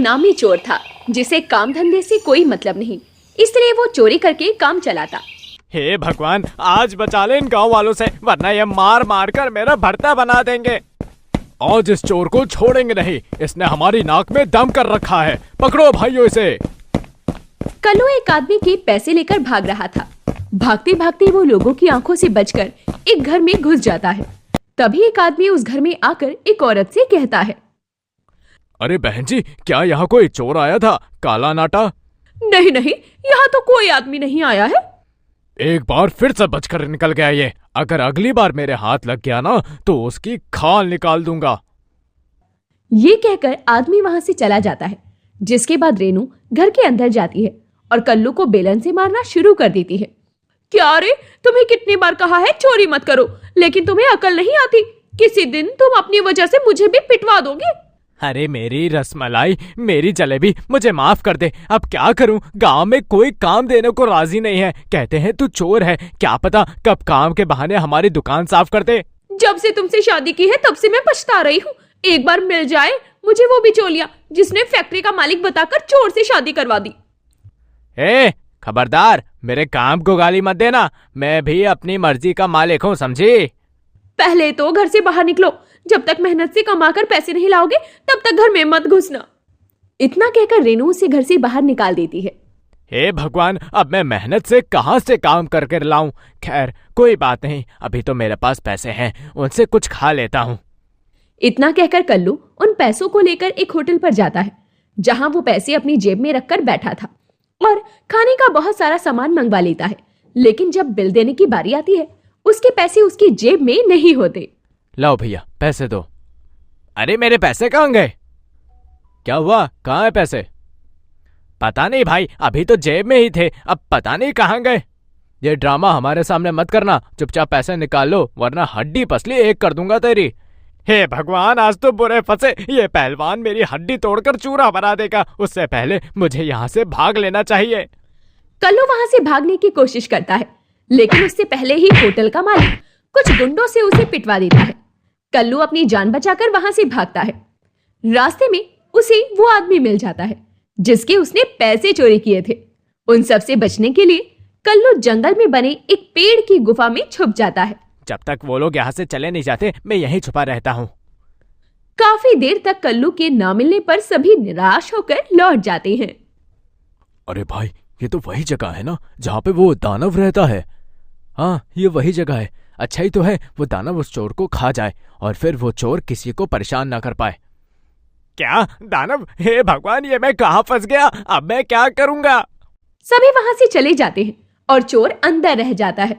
नामी चोर था जिसे काम धंधे से कोई मतलब नहीं, इसलिए वो चोरी करके काम चलाता। हे भगवान, आज बचा ले इन गांव वालों से, वरना ये मार मार कर मेरा भरता बना देंगे। आज इस चोर को छोड़ेंगे नहीं, इसने हमारी नाक में दम कर रखा है। पकड़ो भाइयों इसे। कल्लू एक आदमी के पैसे लेकर भाग रहा था। भागते भागते वो लोगों की आंखों से बचकर एक घर में घुस जाता है। तभी एक आदमी उस घर में आकर एक औरत से कहता है, अरे बहन जी, क्या यहाँ कोई चोर आया था, काला नाटा? नहीं नहीं, यहाँ तो कोई आदमी नहीं आया है। एक बार फिर से बचकर निकल गया ये। अगर अगली बार मेरे हाथ लग गया ना तो उसकी खाल निकाल दूंगा। ये कहकर आदमी वहां से चला जाता है, जिसके बाद रेनू घर के अंदर जाती है और कल्लू को बेलन से मारना शुरू कर देती है। क्या रे, तुम्हें कितनी बार कहा है चोरी मत करो, लेकिन तुम्हें अकल नहीं आती। किसी दिन तुम अपनी वजह से मुझे भी पिटवा दोगे। अरे मेरी रसमलाई, मेरी जलेबी, मुझे माफ कर दे। अब क्या करूं, गांव में कोई काम देने को राजी नहीं है। कहते हैं तू चोर है, क्या पता कब काम के बहाने हमारी दुकान साफ कर दे। जब से तुमसे शादी की है तब से मैं पछता रही हूँ। एक बार मिल जाए मुझे वो बिचौलिया जिसने फैक्ट्री का मालिक बताकर चोर से शादी करवा दी। ए खबरदार, मेरे काम को गाली मत देना। मैं भी अपनी मर्जी का मालिक हूँ, समझी? पहले तो घर से बाहर निकलो। जब तक मेहनत से कमाकर पैसे नहीं लाओगे तब तक घर में मत घुसना। इतना कहकर रेनू उसे घर से बाहर निकाल देती है। हे भगवान, अब मैं मेहनत से कहाँ से काम करके लाऊं? खैर कोई बात नहीं, अभी तो मेरे पास पैसे हैं, उनसे कुछ खा लेता हूँ। इतना कहकर कल्लू उन पैसों को लेकर एक होटल पर जाता है, जहां वो पैसे अपनी जेब में रखकर बैठा था और खाने का बहुत सारा सामान मंगवा लेता है। लेकिन जब बिल देने की बारी आती है, उसके पैसे उसकी जेब में नहीं होते। लाओ भैया, पैसे दो। अरे मेरे पैसे कहाँ गए? क्या हुआ, कहाँ है पैसे? पता नहीं भाई, अभी तो जेब में ही थे, अब पता नहीं कहाँ गए। ये ड्रामा हमारे सामने मत करना, चुपचाप पैसे निकाल लो, वरना हड्डी पसली एक कर दूंगा तेरी। हे भगवान, आज तो बुरे फंसे। ये पहलवान मेरी हड्डी तोड़कर चूरा बना देगा। उससे पहले मुझे यहाँ से भाग लेना चाहिए। कल्लू वहां से भागने की कोशिश करता है, लेकिन उससे पहले ही होटल का मालिक कुछ गुंडों से उसे पिटवा देता है। कल्लू अपनी जान बचाकर वहां से भागता है। रास्ते में उसे वो आदमी मिल जाता है जिसके उसने पैसे चोरी किए थे। उन सब से बचने के लिए कल्लू जंगल में बने एक पेड़ की गुफा में छुप जाता है। जब तक वो लोग यहाँ से चले नहीं जाते, मैं यहीं छुपा रहता हूँ। काफी देर तक कल्लू के ना मिलने पर सभी निराश होकर लौट जाते हैं। अरे भाई, ये तो वही जगह है ना जहाँ पे वो दानव रहता है। हाँ, ये वही जगह है। अच्छा ही तो है वो दानव उस चोर को खा जाए और फिर वो चोर किसी को परेशान ना कर पाए। क्या दानव? हे भगवान, ये मैं कहाँ फंस गया, अब मैं क्या करूंगा? सभी वहां से चले जाते हैं और चोर अंदर रह जाता है।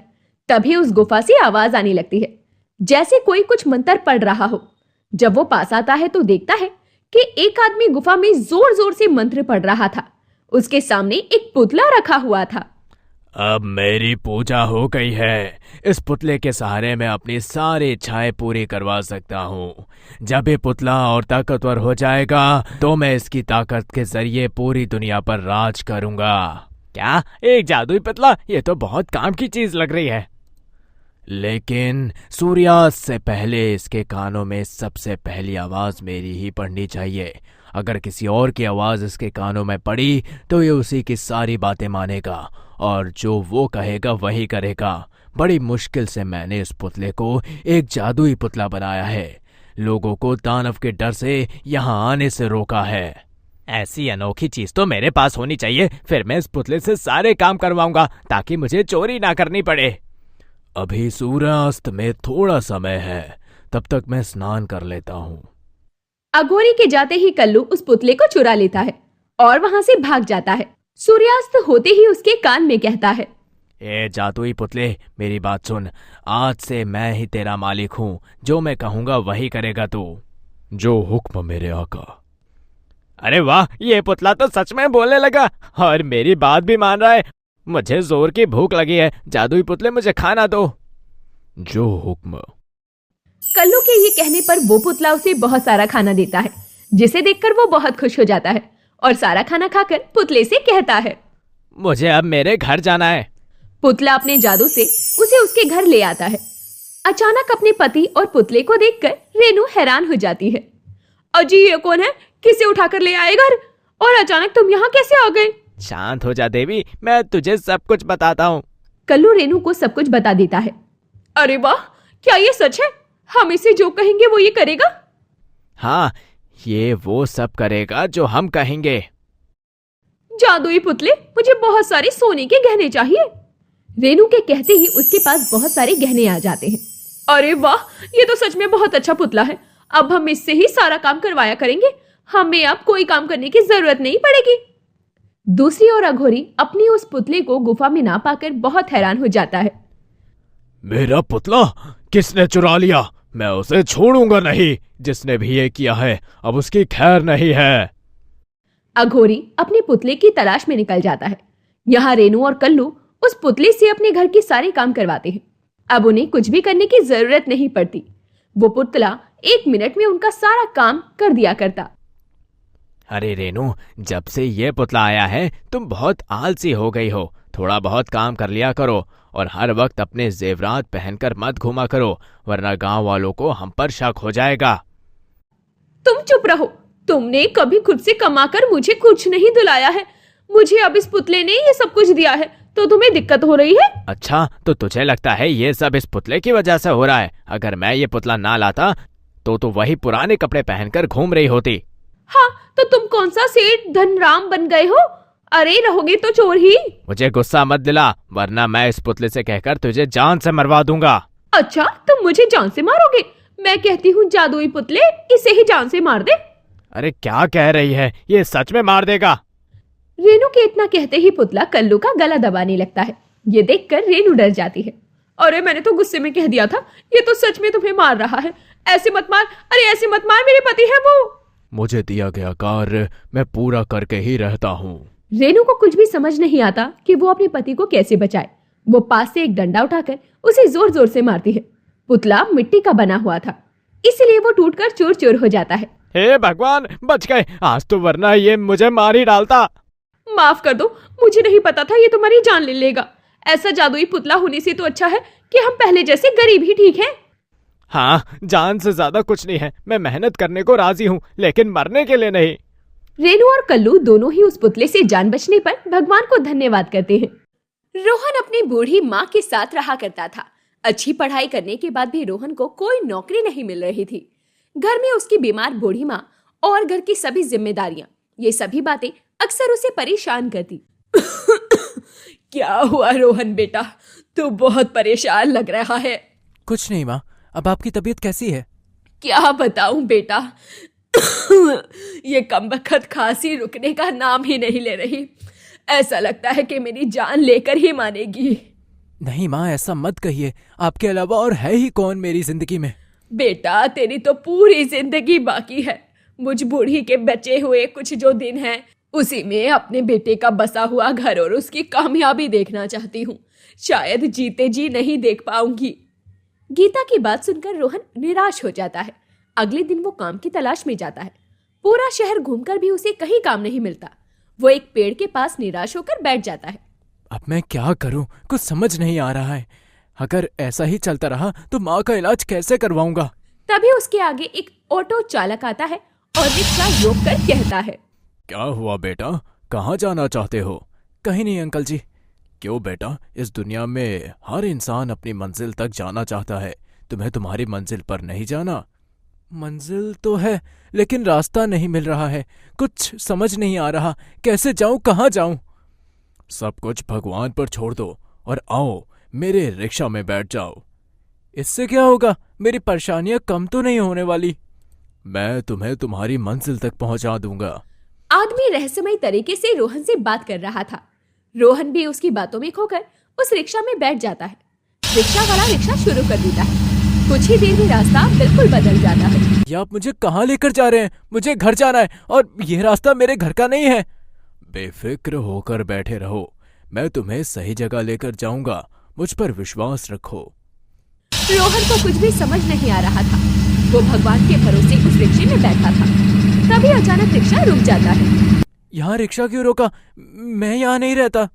तभी उस गुफा से आवाज आने लगती है, जैसे कोई कुछ मंत्र पढ़ रहा हो। जब वो पास आता है तो देखता है कि एक आदमी गुफा में जोर जोर से मंत्र पढ़ रहा था। उसके सामने एक पुतला रखा हुआ था। अब मेरी पूजा हो गई है। इस पुतले के सहारे मैं अपनी सारी इच्छाएं पूरी करवा सकता हूँ। जब ये पुतला और ताकतवर हो जाएगा तो मैं इसकी ताकत के जरिए पूरी दुनिया पर राज करूंगा। क्या, एक जादुई पुतला? ये तो बहुत काम की चीज लग रही है। लेकिन सूर्यास्त से पहले इसके कानों में सबसे पहली आवाज मेरी ही पड़नी चाहिए। अगर किसी और की आवाज इसके कानों में पड़ी तो ये उसी की सारी बातें मानेगा और जो वो कहेगा वही करेगा। बड़ी मुश्किल से मैंने इस पुतले को एक जादुई पुतला बनाया है। लोगों को दानव के डर से यहाँ आने से रोका है। ऐसी अनोखी चीज तो मेरे पास होनी चाहिए, फिर मैं इस पुतले से सारे काम करवाऊंगा ताकि मुझे चोरी ना करनी पड़े। अभी सूर्यास्त में थोड़ा समय है, तब तक मैं स्नान कर लेता हूँ। अघोरी के जाते ही कल्लू उस पुतले को चुरा लेता है और वहां से भाग जाता है। सूर्यास्त होते ही उसके कान में कहता है, ए जादुई पुतले, मेरी बात सुन। आज से मैं ही तेरा मालिक हूँ, जो मैं कहूँगा वही करेगा तू। जो हुक्म मेरे आका। अरे वाह, ये पुतला तो सच में बोलने लगा और मेरी बात भी मान रहा है। मुझे जोर की भूख लगी है, जादुई पुतले मुझे खाना दो। जो हुक्म। कल्लू के ये कहने पर वो पुतला उसे बहुत सारा खाना देता है, जिसे देखकर वो बहुत खुश हो जाता है और सारा खाना खाकर पुतले से कहता है, मुझे अब मेरे घर जाना है। पुतला अपने जादू से उसे उसके घर ले आता है। अचानक अपने पति और पुतले को देखकर रेनू हैरान हो जाती है। अजी, ये कौन है? किसे उठाकर ले आए घर? और अचानक तुम यहाँ कैसे आ गए? शांत हो जा देवी, मैं तुझे सब कुछ बताता हूँ। कल्लू रेनू को सब कुछ बता देता है। अरे वाह, क्या ये सच है? हम इसे जो कहेंगे वो ये करेगा? हाँ, ये वो सब करेगा जो हम कहेंगे। जादुई पुतले, मुझे बहुत सारे सोने के गहने चाहिए। रेनू के कहते ही उसके पास बहुत सारे गहने आ जाते हैं। अरे वाह, ये तो सच में बहुत अच्छा पुतला है। अब हम इससे ही सारा काम करवाया करेंगे। हमें अब कोई काम करने की जरूरत नहीं पड़ेगी। दूसरी ओर अघोरी अपनी उस पुतले को गुफा में ना पाकर बहुत हैरान हो जाता है। मेरा पुतला किसने चुरा लिया? मैं उसे छोड़ूंगा नहीं। जिसने भी ये किया है अब उसकी खैर नहीं है। अघोरी अपने पुतले की तलाश में निकल जाता है। यहाँ रेनू और कल्लू उस पुतले से अपने घर के सारे काम करवाते हैं। अब उन्हें कुछ भी करने की जरूरत नहीं पड़ती। वो पुतला 1 मिनट में उनका सारा काम कर दिया करता। अरे रेनू, जब से ये पुतला आया है तुम बहुत आलसी हो गई हो। थोड़ा बहुत काम कर लिया करो और हर वक्त अपने जेवरात पहनकर मत घूमा करो, वरना गांव वालों को हम पर शक हो जाएगा। तुम चुप रहो। तुमने कभी खुद से कमाकर मुझे कुछ नहीं दिलाया है। मुझे अब इस पुतले ने ये सब कुछ दिया है, तो तुम्हें दिक्कत हो रही है? अच्छा, तो तुझे लगता है ये सब इस पुतले की वजह से हो रहा है? अगर मैं ये पुतला ना लाता तो वही पुराने कपड़े पहनकर घूम रही होती। हाँ, तो तुम कौन सा सेठ धनराम बन गए हो? अरे रहोगे तो चोर ही। मुझे गुस्सा मत दिला, वरना मैं इस पुतले से कहकर तुझे जान से मरवा दूंगा। अच्छा, तुम मुझे जान से मारोगे? मैं कहती हूँ जादुई पुतले, इसे ही जान से मार दे। अरे क्या कह रही है? ये सच में मार देगा। रेनू के इतना कहते ही पुतला कल्लू का गला दबाने लगता है। ये देखकर रेनू डर जाती है। अरे मैंने तो गुस्से में कह दिया था, ये तो सच में तुम्हें मार रहा है। ऐसे मत मार, अरे ऐसे मत मार, मेरे पति है वो। मुझे दिया गया कार्य मैं पूरा करके ही रहता हूँ। रेनू को कुछ भी समझ नहीं आता कि वो अपने पति को कैसे बचाए। वो पास से एक डंडा उठाकर उसे जोर जोर से मारती है। पुतला मिट्टी का बना हुआ था, इसलिए वो टूटकर चूर चूर हो जाता है। हे भगवान, बच गए आज तो, वरना ये मुझे मार ही डालता। माफ कर दो, मुझे नहीं पता था ये तुम्हारी जान ले लेगा। ऐसा जादुई पुतला होने से तो अच्छा है कि हम पहले जैसे गरीब ही ठीक हैं। हाँ, जान से ज्यादा कुछ नहीं है। मैं मेहनत करने को राजी हूँ, लेकिन मरने के लिए नहीं। रेनू और कल्लू दोनों ही उस पुतले से जान बचने पर भगवान को धन्यवाद करते हैं। रोहन अपनी बूढ़ी माँ के साथ रहा करता था। अच्छी पढ़ाई करने के बाद भी रोहन को कोई नौकरी नहीं मिल रही थी। घर में उसकी बीमार बूढ़ी माँ और घर की सभी जिम्मेदारियां, ये सभी बातें अक्सर उसे परेशान करती। क्या हुआ रोहन बेटा, तू बहुत परेशान लग रहा है। कुछ नहीं माँ, अब आपकी तबीयत कैसी है? क्या बताऊं बेटा, ये कमबख्त खांसी रुकने का नाम ही नहीं ले रही। ऐसा लगता है कि मेरी जान लेकर ही मानेगी। नहीं माँ, ऐसा मत कहिए। आपके अलावा और है ही कौन मेरी जिंदगी में? बेटा, तेरी तो पूरी जिंदगी बाकी है। मुझ बूढ़ी के बचे हुए कुछ जो दिन हैं, उसी में अपने बेटे का बसा हुआ घर और उसकी कामयाबी देखना चाहती हूँ। शायद जीते जी नहीं देख पाऊंगी। गीता की बात सुनकर रोहन निराश हो जाता है। अगले दिन वो काम की तलाश में जाता है। पूरा शहर घूमकर भी उसे कहीं काम नहीं मिलता। वो एक पेड़ के पास निराश होकर बैठ जाता है। अब मैं क्या करूं, कुछ समझ नहीं आ रहा है। अगर ऐसा ही चलता रहा तो माँ का इलाज कैसे करवाऊंगा? तभी उसके आगे एक ऑटो चालक आता है और रिक्शा रोककर कहता है, क्या हुआ बेटा, कहाँ जाना चाहते हो? कहीं नहीं अंकल जी। क्यों बेटा, इस दुनिया में हर इंसान अपनी मंजिल तक जाना चाहता है। तुम्हें तुम्हारी मंजिल पर नहीं जाना? मंजिल तो है, लेकिन रास्ता नहीं मिल रहा है। कुछ समझ नहीं आ रहा, कैसे जाऊं, कहाँ जाऊं? सब कुछ भगवान पर छोड़ दो और आओ मेरे रिक्शा में बैठ जाओ। इससे क्या होगा? मेरी परेशानियां कम तो नहीं होने वाली। मैं तुम्हें तुम्हारी मंजिल तक पहुंचा दूंगा। आदमी रहस्यमय तरीके से रोहन से बात कर रहा था। रोहन भी उसकी बातों में खोकर उस रिक्शा में बैठ जाता है। रिक्शा वाला रिक्शा शुरू कर देता है। कुछ ही देर में रास्ता बिल्कुल बदल जाता है। ये आप मुझे कहाँ लेकर जा रहे हैं? मुझे घर जाना है और ये रास्ता मेरे घर का नहीं है। बेफिक्र होकर बैठे रहो, मैं तुम्हें सही जगह लेकर जाऊंगा। मुझ पर विश्वास रखो। रोहन को कुछ भी समझ नहीं आ रहा था। वो भगवान के भरोसे उस रिक्शे में बैठा था। तभी अचानक रिक्शा रुक जाता है। यहाँ रिक्शा क्यों रोका? मैं यहाँ नहीं रहता।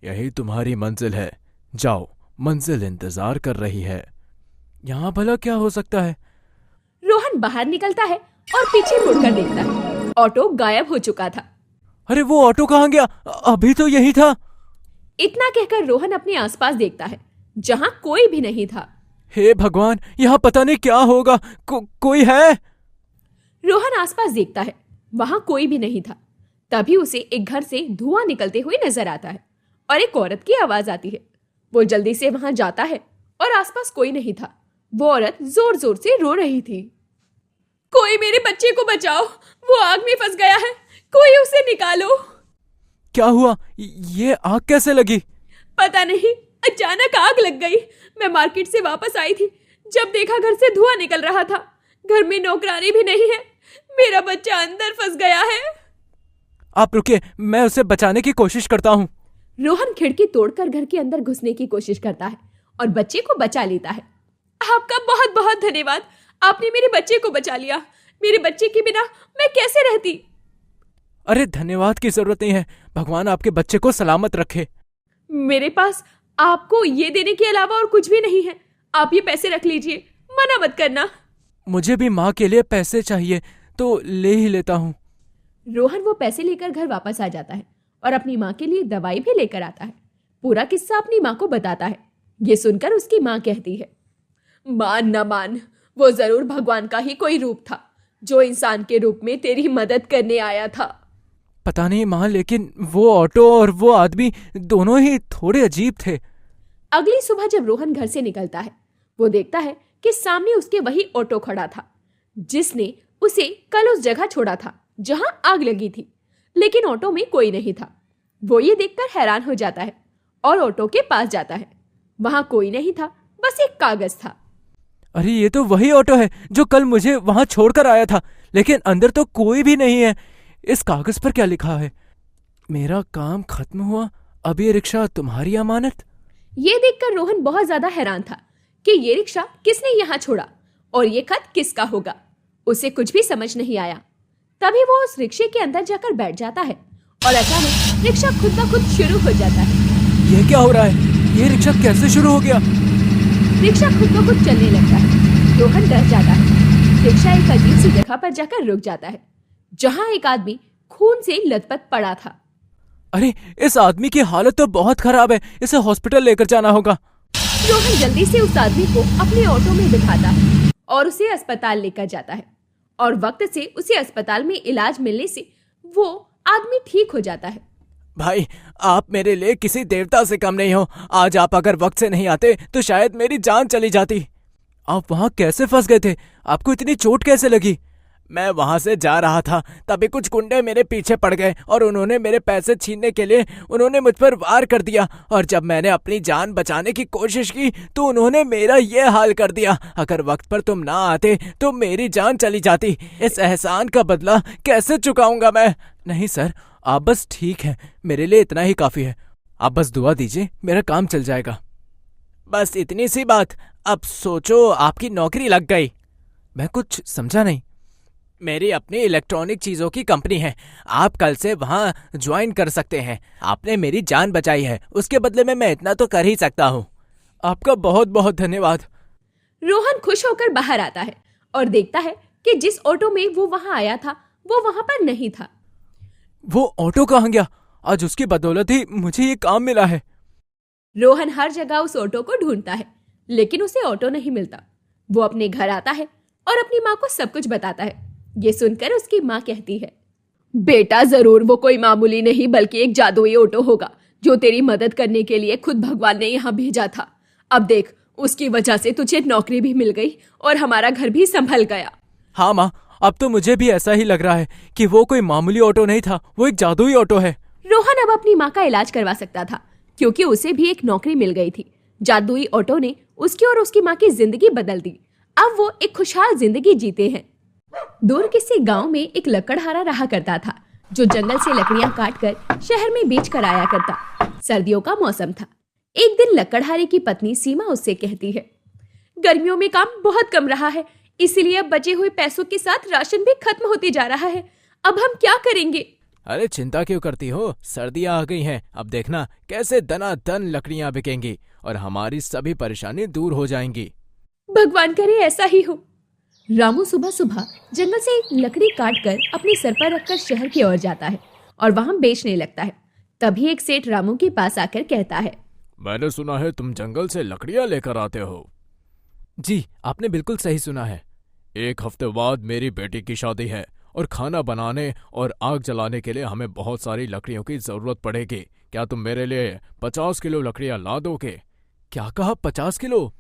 यही तुम्हारी मंजिल है, जाओ, मंजिल इंतजार कर रही है। यहाँ भला क्या हो सकता है? रोहन बाहर निकलता है और पीछे मुड़कर देखता है। ऑटो गायब हो चुका था। अरे वो ऑटो कहाँ गया? अभी तो यही था। इतना कहकर रोहन अपने आसपास देखता है, जहां कोई भी नहीं था। हे भगवान, यहाँ पता नहीं क्या होगा। कोई है? रोहन आसपास देखता है, वहां कोई भी नहीं था। तभी उसे एक घर से धुआं निकलते हुए नजर आता है और एक औरत की आवाज आती है। वो जल्दी से वहां जाता है और आसपास कोई नहीं था। वो औरत जोर जोर से रो रही थी। कोई मेरे बच्चे को बचाओ, वो आग में फंस गया है, कोई उसे निकालो। क्या हुआ? ये आग कैसे लगी? पता नहीं, अचानक आग लग गई। मैं मार्केट से वापस आई थी, जब देखा घर से धुआं निकल रहा था। घर में नौकरानी भी नहीं है, मेरा बच्चा अंदर फंस गया है। आप रुकिए, मैं उसे बचाने की कोशिश करता हूँ। रोहन खिड़की तोड़कर घर के अंदर घुसने की कोशिश करता है और बच्चे को बचा लेता है। आपका बहुत बहुत धन्यवाद, आपने मेरे बच्चे को बचा लिया। मेरे बच्चे के बिना मैं कैसे रहती। अरे धन्यवाद की जरूरत नहीं है, भगवान आपके बच्चे को सलामत रखे। मेरे पास आपको ये देने के अलावा और कुछ भी नहीं है। आप ये पैसे रख लीजिए, मना मत करना। मुझे भी माँ के लिए पैसे चाहिए, तो ले ही लेता हूँ। रोहन वो पैसे लेकर घर वापस आ जाता है और अपनी माँ के लिए दवाई भी लेकर आता है। पूरा किस्सा अपनी माँ को बताता है। ये सुनकर उसकी माँ कहती है, मान न मान, वो जरूर भगवान का ही कोई रूप था, जो इंसान के रूप में तेरी मदद करने आया था। पता नहीं माँ, लेकिन वो ऑटो और वो आदमी दोनों ही थोड़े अजीब थे। अगली सुबह जब रोहन घर से निकलता है, वो देखता है कि सामने उसके वही ऑटो खड़ा था, जिसने उसे कल उस जगह छोड़ा था जहां आग लगी थी। लेकिन ऑटो में कोई नहीं था। वो ये देखकर हैरान हो जाता है और ऑटो के पास जाता है। वहां कोई नहीं था, बस एक कागज था। अरे ये तो वही ऑटो है जो कल मुझे वहां छोड़कर आया था, लेकिन अंदर तो कोई भी नहीं है। इस कागज पर क्या लिखा है? मेरा काम खत्म हुआ, अब ये रिक्शा तुम्हारी अमानत। ये देखकर रोहन बहुत ज्यादा हैरान था कि ये रिक्शा किसने यहाँ छोड़ा और ये खत किसका होगा। उसे कुछ भी समझ नहीं आया। तभी वो उस रिक्शे के अंदर जाकर बैठ जाता है और अचानक रिक्शा खुद ब खुद शुरू हो जाता है। ये क्या हो रहा है? ये रिक्शा कैसे शुरू हो गया? रिक्शा खुद ब खुद चलने लगता है। रोहन डर जाता है। रिक्शा एक अजीब सी जगह पर जाकर रुक जाता है, जहाँ एक आदमी खून से लथपथ पड़ा था। अरे इस आदमी की हालत तो बहुत खराब है, इसे हॉस्पिटल लेकर जाना होगा। रोहन जल्दी से उस आदमी को अपने ऑटो में बिठाता है और उसे अस्पताल लेकर जाता है। और वक्त से उसे अस्पताल में इलाज मिलने से वो आदमी ठीक हो जाता है। भाई, आप मेरे लिए किसी देवता से कम नहीं हो। आज आप अगर वक्त से नहीं आते तो शायद मेरी जान चली जाती। आप वहां कैसे फंस गए थे? आपको इतनी चोट कैसे लगी? मैं वहां से जा रहा था, तभी कुछ गुंडे मेरे पीछे पड़ गए और उन्होंने मेरे पैसे छीनने के लिए उन्होंने मुझ पर वार कर दिया। और जब मैंने अपनी जान बचाने की कोशिश की तो उन्होंने मेरा ये हाल कर दिया। अगर वक्त पर तुम ना आते तो मेरी जान चली जाती। इस एहसान का बदला कैसे चुकाऊंगा मैं? नहीं सर, आप बस ठीक हैं, मेरे लिए इतना ही काफी है। आप बस दुआ दीजिए, मेरा काम चल जाएगा। बस इतनी सी बात? अब सोचो आपकी नौकरी लग गई। मैं कुछ समझा नहीं। मेरी अपनी इलेक्ट्रॉनिक चीजों की कंपनी है, आप कल से वहां ज्वाइन कर सकते हैं। आपने मेरी जान बचाई है, उसके बदले में मैं इतना तो कर ही सकता हूँ। आपका बहुत बहुत धन्यवाद। रोहन खुश होकर बाहर आता है और देखता है कि जिस ऑटो में वो वहां आया था वो वहां पर नहीं था। वो ऑटो कहाँ गया? आज उसकी बदौलत ही मुझे ये काम मिला है। रोहन हर जगह उस ऑटो को ढूंढता है, लेकिन उसे ऑटो नहीं मिलता। वो अपने घर आता है और अपनी माँ को सब कुछ बताता है। ये सुनकर उसकी माँ कहती है, बेटा जरूर वो कोई मामूली नहीं बल्कि एक जादुई ऑटो होगा, जो तेरी मदद करने के लिए खुद भगवान ने यहाँ भेजा था। अब देख, उसकी वजह से तुझे नौकरी भी मिल गई और हमारा घर भी संभल गया। हाँ माँ, अब तो मुझे भी ऐसा ही लग रहा है कि वो कोई मामूली ऑटो नहीं था, वो एक जादुई ऑटो है। रोहन अब अपनी माँ का इलाज करवा सकता था, क्योंकि उसे भी एक नौकरी मिल गई थी। जादुई ऑटो ने उसकी और उसकी माँ की जिंदगी बदल दी। अब वो एक खुशहाल जिंदगी जीते हैं। दूर किसी गांव में एक लकड़हारा रहा करता था, जो जंगल से लकड़ियां काटकर शहर में बेच कर आया करता। सर्दियों का मौसम था। एक दिन लकड़हारे की पत्नी सीमा उससे कहती है, गर्मियों में काम बहुत कम रहा है, इसीलिए अब बचे हुए पैसों के साथ राशन भी खत्म होते जा रहा है। अब हम क्या करेंगे? अरे चिंता क्यों करती हो, सर्दियां आ गई हैं। अब देखना कैसे दनादन लकड़ियां बिकेंगी और हमारी सभी परेशानी दूर हो जाएंगी। भगवान करे ऐसा ही हो। रामू सुबह सुबह जंगल से एक लकड़ी काटकर अपने सर पर रखकर शहर की ओर जाता है और वहां बेचने लगता है। तभी एक सेठ रामू के पास आकर कहता है, मैंने सुना है तुम जंगल से लकड़ियां लेकर आते हो। जी, आपने बिल्कुल सही सुना है। एक हफ्ते बाद मेरी बेटी की शादी है और खाना बनाने और आग जलाने के लिए हमें बहुत सारी लकड़ियों की जरूरत पड़ेगी। क्या तुम मेरे लिए 50 किलो लकड़ियां ला दोगे? क्या कहा, 50 किलो?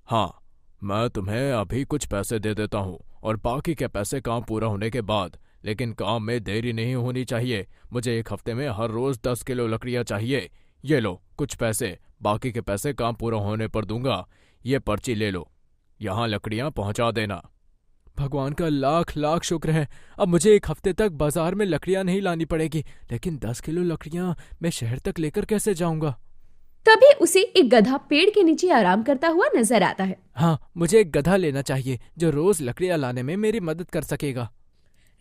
हाँ, मैं तुम्हें अभी कुछ पैसे दे देता हूँ और बाकी के पैसे काम पूरा होने के बाद। लेकिन काम में देरी नहीं होनी चाहिए। मुझे एक हफ्ते में हर रोज 10 किलो लकड़ियां चाहिए। ये लो कुछ पैसे, बाकी के पैसे काम पूरा होने पर दूंगा। ये पर्ची ले लो, यहाँ लकड़ियां पहुंचा देना। भगवान का लाख लाख शुक्र है। अब मुझे एक हफ्ते तक बाजार में लकड़ियां नहीं लानी पड़ेगी। लेकिन 10 किलो लकड़ियां मैं शहर तक लेकर कैसे जाऊंगा? तभी उसे एक गधा पेड़ के नीचे आराम करता हुआ नजर आता है। हाँ, मुझे एक गधा लेना चाहिए जो रोज लकड़ियां लाने में मेरी मदद कर सकेगा।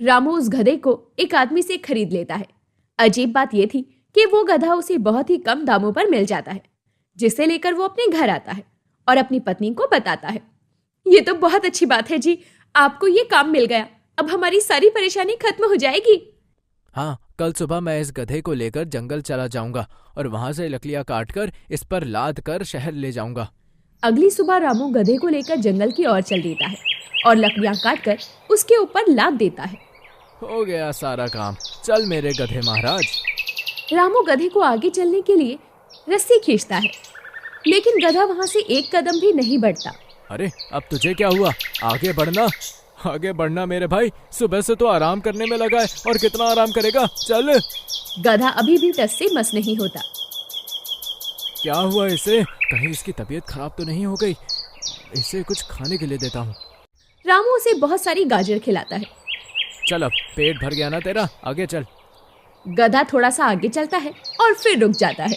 रामू उस गधे को एक आदमी से खरीद लेता है। अजीब बात यह थी कि वो गधा उसे बहुत ही कम दामों पर मिल जाता है, जिसे लेकर वो अपने घर आता है और अपनी पत्नी को बताता है। ये तो बहुत अच्छी बात है जी, आपको ये काम मिल गया। अब हमारी सारी परेशानी खत्म हो जाएगी। हाँ, कल सुबह मैं इस गधे को लेकर जंगल चला जाऊंगा और वहां से लकड़ियां काटकर इस पर लाद कर शहर ले जाऊंगा। अगली सुबह रामू गधे को लेकर जंगल की ओर चल देता है और लकड़ियां काटकर उसके ऊपर लाद देता है। हो गया सारा काम। चल मेरे गधे महाराज। रामू गधे को आगे चलने के लिए रस्सी खींचता है, लेकिन गधा वहां से एक कदम भी नहीं बढ़ता। अरे, अब तुझे क्या हुआ? आगे बढ़ना, आगे बढ़ना मेरे भाई। सुबह से तो आराम करने में लगा है और कितना आराम करेगा। चल। गधा अभी भी टस से मस नहीं होता। क्या हुआ इसे? कहीं इसकी तबीयत खराब तो नहीं हो गई? इसे कुछ खाने के लिए देता हूँ। रामू उसे बहुत सारी गाजर खिलाता है। चल, अब पेट भर गया ना तेरा, आगे चल। गधा थोड़ा सा आगे चलता है और फिर रुक जाता है।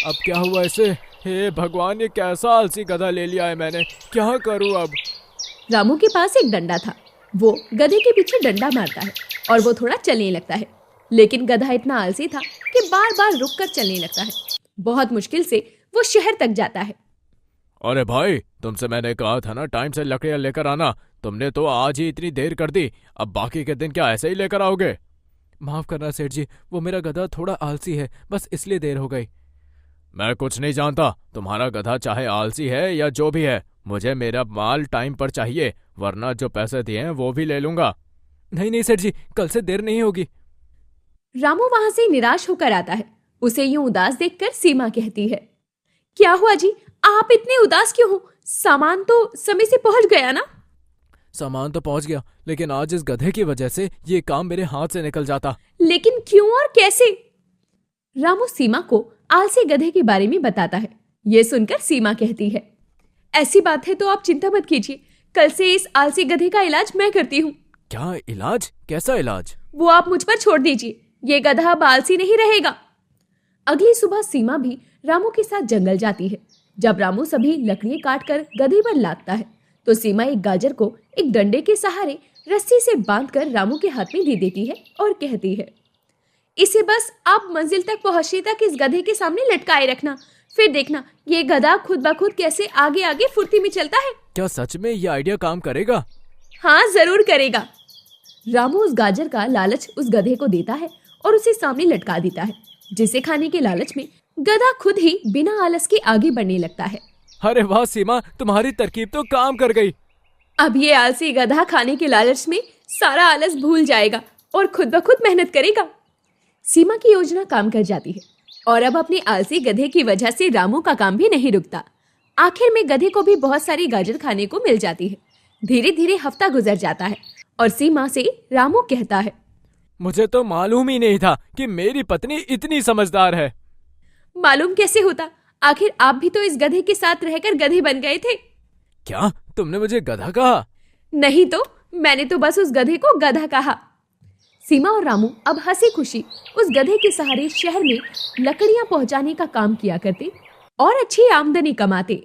अब क्या हुआ इसे? हे भगवान, ये कैसा आलसी गधा ले लिया है मैंने। क्या करूँ अब? रामू के पास एक डंडा था। वो गधे के पीछे डंडा मारता है और वो थोड़ा चलने लगता है, लेकिन गधा इतना आलसी था कि बार बार रुक कर चलने लगता है। बहुत मुश्किल से वो शहर तक जाता है। अरे भाई, तुमसे मैंने कहा था ना टाइम से लकड़ियां लेकर आना। तुमने तो आज ही इतनी देर कर दी। अब बाकी के दिन क्या ऐसे ही लेकर आओगे? माफ करना सेठ जी, वो मेरा गधा थोड़ा आलसी है, बस इसलिए देर हो गई। मैं कुछ नहीं जानता। तुम्हारा गधा चाहे आलसी है या जो भी है, मुझे मेरा माल टाइम पर चाहिए, वरना जो पैसे दिए हैं वो भी ले लूंगा। नहीं नहीं सेठ जी, कल से देर नहीं होगी। रामू वहां से निराश होकर आता है। उसे यूं उदास देखकर सीमा कहती है, क्या हुआ जी, आप इतने उदास क्यों हो? सामान तो समय से पहुंच गया ना? सामान तो पहुंच गया, लेकिन आज इस गधे की वजह से ये काम मेरे हाथ से निकल जाता। लेकिन क्यों और कैसे? रामू सीमा को आलसी गधे के बारे में बताता है। ये सुनकर सीमा कहती है, ऐसी बात है तो आप चिंता मत कीजिए, कल से इस आलसी गधे का इलाज मैं करती हूँ। क्या इलाज? कैसा इलाज? वो आप मुझ पर छोड़ दीजिए, ये गधा अब आलसी नहीं रहेगा। अगली सुबह सीमा भी रामू के साथ जंगल जाती है। जब रामू सभी लकड़ियां काटकर गधे पर लादता है तो सीमा एक गाजर को एक डंडे के सहारे रस्सी से बांधकर रामू के हाथ में दे देती है और कहती है, इसे बस आप मंजिल तक पहुंचने तक इस गधे के सामने लटकाए रखना, फिर देखना ये गधा खुद ब खुद कैसे आगे आगे फुर्ती में चलता है। क्या सच में ये आइडिया काम करेगा? हाँ, जरूर करेगा। रामू उस गाजर का लालच उस गधे को देता है और उसे सामने लटका देता है, जिसे खाने के लालच में गधा खुद ही बिना आलस के आगे बढ़ने लगता है। अरे वाह सीमा, तुम्हारी तरकीब तो काम कर गई। अब ये आलसी गधा खाने के लालच में सारा आलस भूल जाएगा और खुद ब खुद मेहनत करेगा। सीमा की योजना काम कर जाती है और अब अपने आलसी गधे की वजह से रामू का काम भी नहीं रुकता। आखिर में गधे को भी बहुत सारी गाजर खाने को मिल जाती है। धीरे धीरे हफ्ता गुजर जाता है और सीमा से रामू कहता है, मुझे तो मालूम ही नहीं था कि मेरी पत्नी इतनी समझदार है। मालूम कैसे होता? आखिर आप भी तो इस गधे के साथ रहकर गधे बन गए थे। क्या तुमने मुझे गधा कहा? नहीं तो, मैंने तो बस उस गधे को गधा कहा। सीमा और रामू अब हंसी खुशी उस गधे के सहारे शहर में लकड़ियां पहुंचाने का काम किया करते और अच्छी आमदनी कमाते।